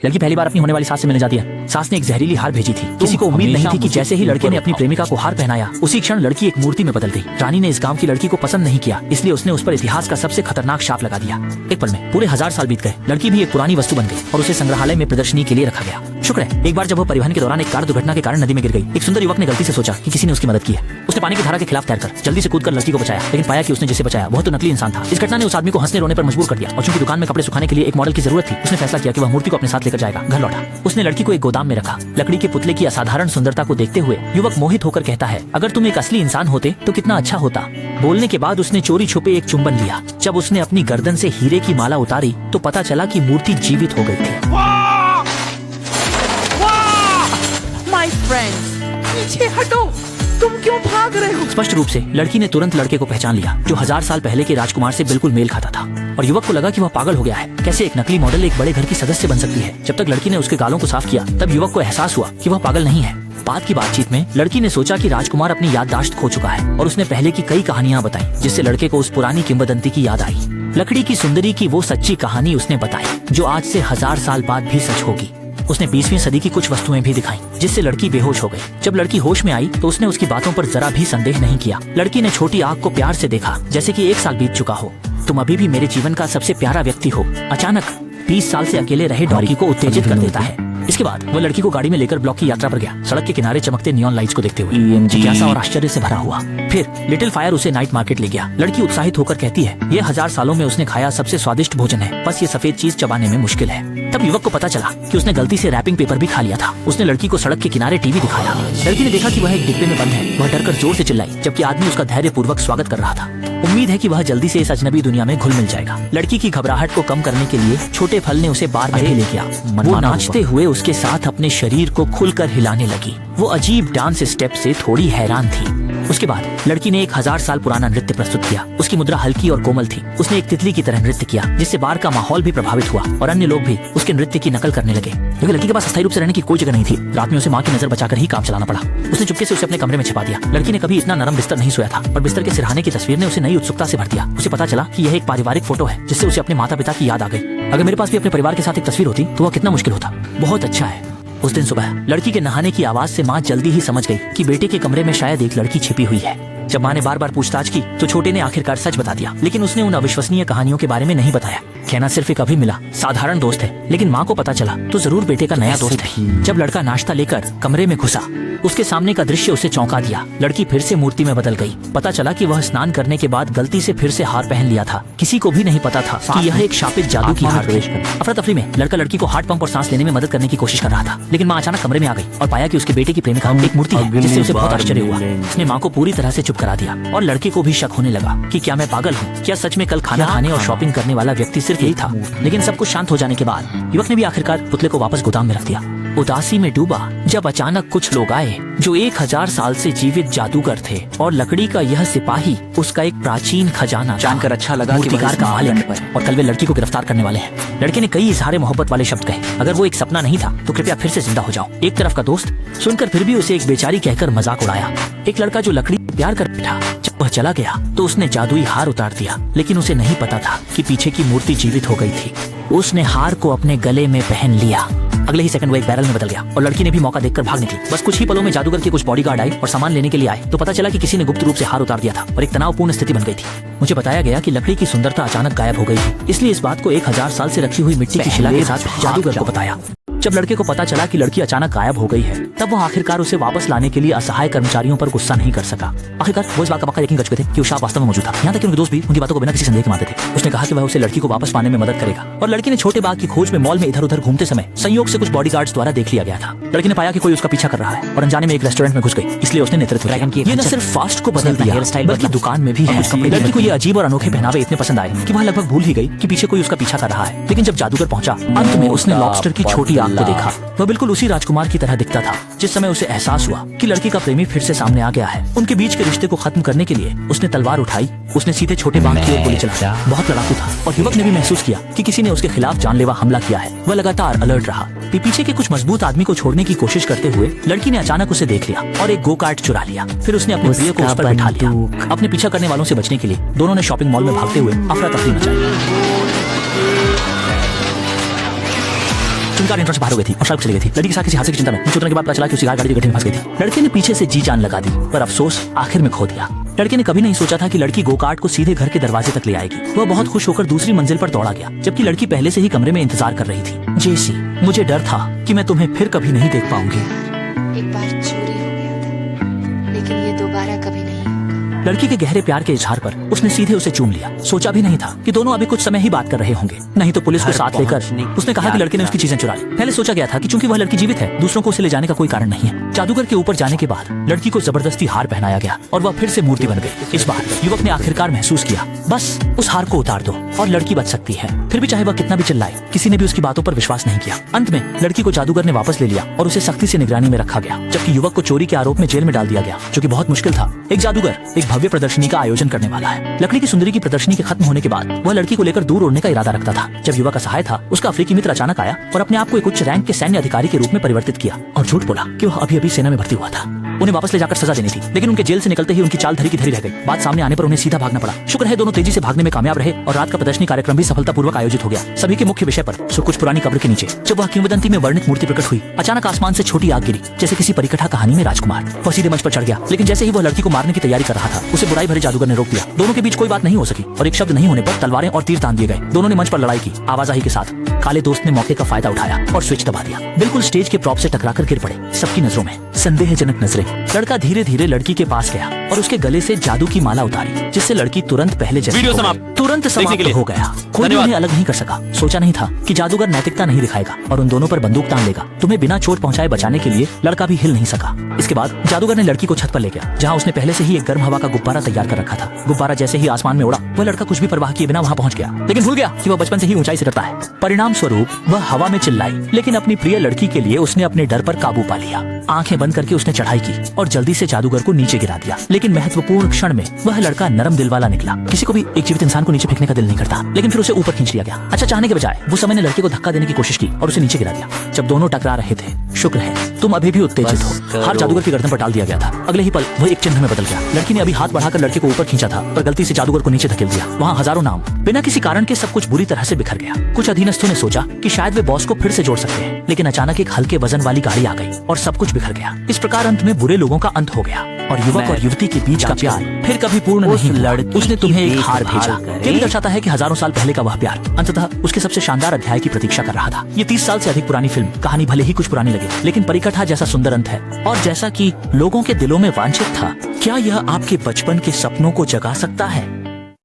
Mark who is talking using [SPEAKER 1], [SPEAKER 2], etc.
[SPEAKER 1] लड़की पहली बार अपनी होने वाली सास से मिलने जाती है। सास ने एक जहरीली हार भेजी थी। किसी को उम्मीद नहीं थी कि जैसे ही लड़के ने अपनी प्रेमिका को हार पहनाया उसी क्षण लड़की एक मूर्ति में बदल गई। रानी ने इस गांव की लड़की को पसंद नहीं किया, इसलिए उसने उस पर इतिहास का सबसे खतरनाक शाप लगा दिया। एक पल में पूरे 1000 साल बीत गए। लड़की भी एक पुरानी वस्तु बन गई और उसे संग्रहालय में प्रदर्शनी के लिए रखा गया। शुक्र है एक बार जब वो परिवहन के दौरान एक कार दुर्घटना के कारण नदी में गिर गई। एक सुंदर युवक ने गलती से सोचा कि किसी ने उसकी मदद की है। उसने पानी की धारा के खिलाफ तैरकर जल्दी से कूदकर लड़की को बचाया, लेकिन पाया कि उसने जिसे बचाया वह तो नकली इंसान था। इस घटना ने उस आदमी को हंसने रोने पर मजबूर कर दिया और चूंकि दुकान में कपड़े सुखाने के लिए एक मॉडल की जरूरत थी, उसने फैसला किया कि वह मूर्ति को अपने साथ लेकर जाएगा। घर लौटा, उसने लड़की को एक गोदाम में रखा। लकड़ी के पुतले की असाधारण सुंदरता को देखते हुए युवक मोहित होकर कहता है, अगर तुम एक असली इंसान होते तो कितना अच्छा होता। बोलने के बाद उसने चोरी छुपे एक चुंबन लिया। जब उसने अपनी गर्दन से हीरे की माला उतारी तो पता चला कि मूर्ति जीवित हो गई थी।
[SPEAKER 2] माय फ्रेंड्स, पीछे हटो, तुम क्यों भाग रहे हो?
[SPEAKER 1] स्पष्ट रूप से लड़की ने तुरंत लड़के को पहचान लिया जो 1000 साल पहले के राजकुमार से बिल्कुल मेल खाता था और युवक को लगा कि वह पागल हो गया है। कैसे एक नकली मॉडल एक बड़े घर की सदस्य बन सकती है? जब तक लड़की ने उसके गालों को साफ किया तब युवक को एहसास हुआ कि वह पागल नहीं है। बाद की बातचीत में लड़की ने सोचा कि राजकुमार अपनी याददाश्त खो चुका है और उसने पहले की कई कहानियां बताई जिससे लड़के को उस पुरानी किंवदंती की याद आई। लकड़ी की सुंदरी की वो सच्ची कहानी उसने बताई जो आज से 1000 साल बाद भी सच होगी। उसने 20वीं सदी की कुछ वस्तुएं भी दिखाई जिससे लड़की बेहोश हो गई। जब लड़की होश में आई तो उसने उसकी बातों पर जरा भी संदेह नहीं किया। लड़की ने छोटी आग को प्यार से देखा जैसे कि 1 साल बीत चुका हो। तुम अभी भी मेरे जीवन का सबसे प्यारा व्यक्ति हो। अचानक 20 साल से अकेले रहे डॉगी को उत्तेजित कर देता है। इसके बाद वह लड़की को गाड़ी में लेकर ब्लॉक की यात्रा पर गया। सड़क के किनारे चमकते नियॉन लाइट्स को देखते हुए जिज्ञासा और आश्चर्य से भरा हुआ। फिर लिटिल फायर उसे नाइट मार्केट ले गया। लड़की उत्साहित होकर कहती है, ये 1000 सालों में उसने खाया सबसे स्वादिष्ट भोजन है, बस ये सफेद चीज चबाने में मुश्किल है। तब युवक को पता चला कि उसने गलती से रैपिंग पेपर भी खा लिया था। उसने लड़की को सड़क के किनारे टीवी दिखाया। लड़की ने देखा कि वह एक डिब्बे में बंद है। वह डरकर जोर से चिल्लाई जबकि आदमी उसका धैर्यपूर्वक स्वागत कर रहा था। उम्मीद है कि वह जल्दी से इस अजनबी दुनिया में घुल मिल जाएगा। लड़की की घबराहट को कम करने के लिए छोटे फल ने उसे बार में ले गया। वो नाचते हुए उसके साथ अपने शरीर को खुलकर हिलाने लगी। वो अजीब डांस स्टेप से थोड़ी हैरान थी। उसके बाद लड़की ने एक 1000 साल पुराना नृत्य प्रस्तुत किया। उसकी मुद्रा हल्की और कोमल थी। उसने एक तितली की तरह नृत्य किया जिससे बार का माहौल भी प्रभावित हुआ और अन्य लोग भी उसके नृत्य की नकल करने लगे। क्योंकि लड़की के पास अस्थायी रूप से रहने की कोई जगह नहीं थी, रात में उसे माँ की नजर बचाकर ही काम चलाना पड़ा। उसने चुपके से उसे अपने कमरे में छिपा दिया। लड़की ने कभी इतना नरम बिस्तर नहीं सोया था और बिस्तर के सिरहाने की तस्वीर ने उसे नई उत्सुकता से भर दिया। उसे पता चला कि यह एक पारिवारिक फोटो है जिससे उसे अपने माता पिता की याद आ गई। अगर मेरे पास भी अपने परिवार के साथ एक तस्वीर होती तो वह कितना मुश्किल होता। बहुत अच्छा है। उस दिन सुबह लड़की के नहाने की आवाज से माँ जल्दी ही समझ गई कि बेटे के कमरे में शायद एक लड़की छिपी हुई है। जब माँ ने बार बार पूछताछ की तो छोटे ने आखिरकार सच बता दिया, लेकिन उसने उन अविश्वसनीय कहानियों के बारे में नहीं बताया। कहना सिर्फ एक अभी मिला साधारण दोस्त है, लेकिन माँ को पता चला तो जरूर बेटे का नया दोस्त है। जब लड़का नाश्ता लेकर कमरे में घुसा उसके सामने का दृश्य उसे चौंका दिया। लड़की फिर से मूर्ति में बदल गई। पता चला कि वह स्नान करने के बाद गलती से फिर से हार पहन लिया था। किसी को भी नहीं पता था कि यह एक शापित जादू की हार थी। अफरा तफरी में लड़का लड़की को हार्ट पंप और सांस लेने में मदद करने की कोशिश कर रहा था, लेकिन माँ अचानक कमरे में आ गई और पाया कि उसके बेटे की प्रेमिका एक मूर्ति है जिससे उसे बहुत आश्चर्य हुआ। उसने माँ को पूरी तरह से चुप करा दिया और लड़के को भी शक होने लगा कि क्या मैं पागल हूँ? क्या सच में कल खाना खाने और शॉपिंग करने वाला व्यक्ति सिर्फ यही था? लेकिन सब कुछ शांत हो जाने के बाद युवक ने भी आखिरकार पुतले को वापस गोदाम में रख दिया। उदासी में डूबा जब अचानक कुछ लोग आए जो 1000 साल से जीवित जादूगर थे और लकड़ी का यह सिपाही उसका एक प्राचीन खजाना
[SPEAKER 3] जानकर अच्छा लगा कि
[SPEAKER 1] मूर्तिकार का मालिक और कल वे लड़की को गिरफ्तार करने वाले हैं। लड़के ने कई इजहार मोहब्बत वाले शब्द कहे, अगर वो एक सपना नहीं था तो कृपया फिर से जिंदा हो जाओ। एक तरफ का दोस्त सुनकर फिर भी उसे एक बेचारी कहकर मजाक उड़ाया। एक लड़का जो लकड़ी प्यार कर बैठा, जब वह चला गया तो उसने जादुई हार उतार दिया, लेकिन उसे नहीं पता था कि पीछे की मूर्ति जीवित हो गई थी। उसने हार को अपने गले में पहन लिया। अगले ही सेकंड वो एक बैरल में बदल गया और लड़की ने भी मौका देखकर भाग निकली। बस कुछ ही पलों में जादूगर के कुछ बॉडीगार्ड आए और सामान लेने के लिए आए तो पता चला कि किसी ने गुप्त रूप से हार उतार दिया था और एक तनावपूर्ण स्थिति बन गई थी। मुझे बताया गया कि लकड़ी की सुंदरता अचानक गायब हो गई थी, इसलिए इस बात को 1000 साल से रखी हुई मिट्टी की शिला के साथ जादूगर को बताया। जब लड़के को पता चला कि लड़की अचानक गायब हो गई है तब वो आखिरकार उसे वापस लाने के लिए असहाय कर्मचारियों पर गुस्सा नहीं कर सका। आखिरकार वो इस बात का पक्का यकीन कर चुके थे कि वो शाप वास्तव में मौजूद था। यहाँ तक कि उनके दोस्त भी उनकी बातों को बिना किसी संदेह के मानते थे। उसने कहा कि वह उसे लड़की को वापस पाने में मदद करेगा और लड़की ने छोटे बाग की खोज में मॉल में इधर उधर घूमते समय संयोग से कुछ बॉडीगार्ड्स द्वारा देख लिया गया था। लड़की ने पाया कि कोई उसका पीछा कर रहा है और अनजाने में एक रेस्टोरेंट में घुस गई, इसलिए उसने नेतृत्व किया। ये न सिर्फ फास्ट को बदल दिया बल्कि दुकान में भी लड़की को ये अजीब और अनोखे पहनावे इतने पसंद आए कि वह लगभग भूल ही गई कि पीछे कोई उसका पीछा कर रहा है। लेकिन जब जादूगर पहुंचा अंत में उसने लॉबस्टर की छोटी आग को देखा। वह बिल्कुल उसी राजकुमार की तरह दिखता था जिस समय उसे एहसास हुआ कि लड़की का प्रेमी फिर से सामने आ गया है। उनके बीच के रिश्ते को खत्म करने के लिए उसने तलवार उठाई। उसने सीधे छोटे बाग की ओर गोली चलाई। बहुत लड़ाकू था और युवक ने भी महसूस किया कि किसी ने उसके खिलाफ जानलेवा हमला किया है। वह लगातार अलर्ट रहा। पीछे के कुछ मजबूत आदमी को छोड़ने की कोशिश करते हुए लड़की ने अचानक उसे देख लिया और एक गो कार्ट चुरा लिया। फिर उसने अपने प्रिय को उस पर बैठा लिया। अपने पीछा करने वालों से बचने के लिए दोनों ने शॉपिंग मॉल में भागते हुए अफरा तफरी मचाई। क्योंकि कार नियंत्रण से बाहर हो गई थी और सड़क चली गई थी। लड़की के साथ किसी हादसे की चिंता में नीचे उतरने के बाद पता चला कि उसकी कार गाड़ी के गड्ढे में फंस गई थी। लड़के ने पीछे से जी जान लगा दी, पर अफसोस आखिर में खो दिया। लड़के ने कभी नहीं सोचा था कि लड़की गोकार्ट को सीधे घर के दरवाजे तक ले आएगी। वह बहुत खुश होकर दूसरी मंजिल पर दौड़ा गया, जबकि लड़की पहले से ही कमरे में इंतजार कर रही थी। जेसी, मुझे डर था कि मैं तुम्हें फिर कभी नहीं देख पाऊंगी।
[SPEAKER 3] एक बार चोरी हो गया था, लेकिन ये दोबारा कभी नहीं होगा।
[SPEAKER 1] लड़की के गहरे प्यार के इजहार पर उसने सीधे उसे चूम लिया। सोचा भी नहीं था कि दोनों अभी कुछ समय ही बात कर रहे होंगे, नहीं तो पुलिस को साथ लेकर उसने कहा कि लड़के ने उसकी चीजें चुरा ली। पहले सोचा गया था कि चूंकि वह लड़की जीवित है, दूसरों को उसे ले जाने का कोई कारण नहीं है। जादूगर के ऊपर जाने के बाद लड़की को जबरदस्ती हार पहनाया गया और वह फिर से मूर्ति बन गई। इस बार युवक ने आखिरकार महसूस किया, बस उस हार को उतार दो और लड़की बच सकती है। फिर भी चाहे वह कितना भी चिल्लाए, किसी ने भी उसकी बातों पर विश्वास नहीं किया। अंत में लड़की को जादूगर ने वापस ले लिया और उसे सख्ती से निगरानी में रखा गया, जबकि युवक को चोरी के आरोप में जेल में डाल दिया गया, जो कि बहुत मुश्किल था। एक जादूगर एक भव्य प्रदर्शनी का आयोजन करने वाला है। लकड़ी की सुंदरी की प्रदर्शनी के खत्म होने के बाद वह लड़की को लेकर दूर उड़ने का इरादा रखता था। जब युवक असहाय था, उसका अफ्रीकी मित्र अचानक आया और अपने आप को एक उच्च रैंक के सैन्य अधिकारी के रूप में परिवर्तित किया और झूठ बोला कि वह अभी अभी सेना में भर्ती हुआ था। उन्हें वापस ले जाकर सजा देनी थी, लेकिन उनके जेल से निकलते ही उनकी चाल धरी की धरी रह गई। बात सामने आने पर उन्हें सीधा भागना पड़ा। शुक्र है दोनों तेजी से भागने में कामयाब रहे और रात का प्रदर्शनी कार्यक्रम भी सफलतापूर्वक आयोजित हो गया। सभी के मुख्य विषय पर सो कुछ पुरानी कब्र के नीचे जब वह किंवदंती में वर्णित मूर्ति प्रकट हुई, अचानक आसमान से छोटी आग गिरी, जैसे किसी परिकथा कहानी में राजकुमार। वह सीधे मंच पर चढ़ गया, लेकिन जैसे ही वह लड़की को मारने की तैयारी कर रहा था, उसे बुराई भरे जादूगर ने रोक दिया। दोनों के बीच कोई बात नहीं हो सकी और एक शब्द नहीं होने पर तलवारें और तीर तान दिए गए। दोनों ने मंच पर लड़ाई की, आवाजाही के साथ। काले दोस्त ने मौके का फायदा उठाया और स्विच दबा दिया। बिल्कुल स्टेज के प्रॉप से टकराकर गिर पड़े। सबकी नजरों में संदेहजनक नजरें। लड़का धीरे धीरे लड़की के पास गया और उसके गले से जादू की माला उतारी, जिससे लड़की तुरंत पहले जैसी
[SPEAKER 4] वीडियो
[SPEAKER 1] हो गई।
[SPEAKER 4] समाप्त।
[SPEAKER 1] तुरंत समाप्त हो गया। कोई भी उन्हें अलग नहीं कर सका। सोचा नहीं था कि जादूगर नैतिकता नहीं दिखाएगा और उन दोनों पर बंदूक तान लेगा। तुम्हें बिना चोट पहुंचाए बचाने के लिए लड़का भी हिल नहीं सका। इसके बाद जादूगर ने लड़की को छत पर ले गया, जहाँ उसने पहले से ही एक गर्म हवा का गुब्बारा तैयार कर रखा था। गुब्बारा जैसे ही आसमान में उड़ा, वह लड़का कुछ भी परवाह किए बिना वहाँ पहुंच गया, लेकिन भूल गया कि वह बचपन से ही ऊंचाई से डरता है। परिणाम स्वरूप वह हवा में चिल्लाई, लेकिन अपनी प्रिय लड़की के लिए उसने अपने डर पर काबू पा लिया। आंखें बंद करके उसने चढ़ाई की और जल्दी से जादूगर को नीचे गिरा दिया। लेकिन महत्वपूर्ण क्षण में वह लड़का नरम दिल वाला निकला। किसी को भी एक जीवित इंसान को नीचे फेंकने का दिल नहीं करता, लेकिन फिर उसे ऊपर खींच लिया गया। अच्छा चाहने के बजाय वो समय ने लड़के को धक्का देने की कोशिश की और उसे नीचे गिरा दिया। जब दोनों टकरा रहे थे, शुक्र है तुम अभी भी उत्तेजित हो, हार जादूगर की गर्दन पर डाल दिया गया था। अगले ही पल वह एक चिन्ह में बदल गया। लड़की ने अभी हाथ बढ़ाकर लड़के को ऊपर खींचा था, पर गलती से जादूगर को नीचे धकेल दिया। वहाँ हजारों नाम बिना किसी कारण के सब कुछ बुरी तरह से बिखर गया। कुछ अधीनस्थों ने सोचा कि शायद वे बॉस को फिर से जोड़ सकते हैं, लेकिन अचानक एक हल्के वजन वाली गाड़ी आ गई और सब कुछ बिखर गया। इस प्रकार अंत में बुरे लोगों का अंत हो गया और युवक और युवती के बीच का प्यार फिर कभी पूर्ण नहीं हुआ। उसने तुम्हें एक हार भेजा। ये भी दर्शाता है कि हजारों साल पहले का वह प्यार अंततः उसके सबसे शानदार अध्याय की प्रतीक्षा कर रहा था। ये 30 साल से अधिक पुरानी फिल्म कहानी भले ही कुछ पुरानी लगे, लेकिन परिकथा जैसा सुंदर अंत है और जैसा कि लोगों के दिलों में वांछित था। क्या यह आपके बचपन के सपनों को जगा सकता है?